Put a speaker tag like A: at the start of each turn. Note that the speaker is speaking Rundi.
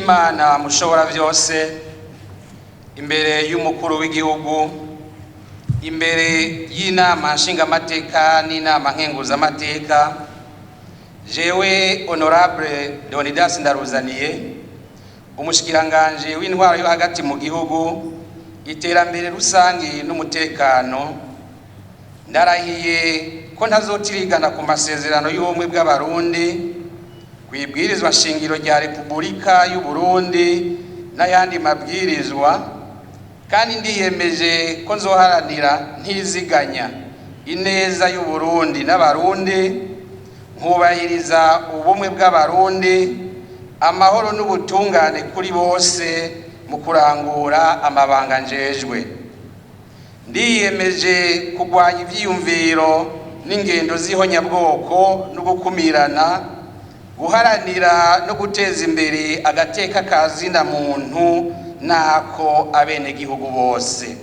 A: y'Imana mushobora byose, imbere y'umukuru w'igihugu, imbere y'inama nshingamateka n'inama nkenguzamateka, jewe honorable Leonidas Ndaruzaniye, umushikiranganje w'intwaro yo hagati mu gihugu, iterambere rusangi n'umutekano, ndarahiye ko ntazotirigana ku masezerano y'ubumwe bw'abarundi, kwibwirizwa shingiro rya Repubulika y'u Burundi n'ayandi mabwirizwa, kandi ndiyemeje ko nzoharanira ntiziganya ineza y'u Burundi n'abarundi, nkubahiriza ubumwe bw'abarundi, amahoro n'ubutungane kuri bose mu kurangura amabanga njejwe. Ndiyemeje kugwanya ivyiyumviro n'ingendo z'ihonyabwoko no gukumirana, guharanira no guteza imbere agateka kazina muntu nako abenegihugu bose.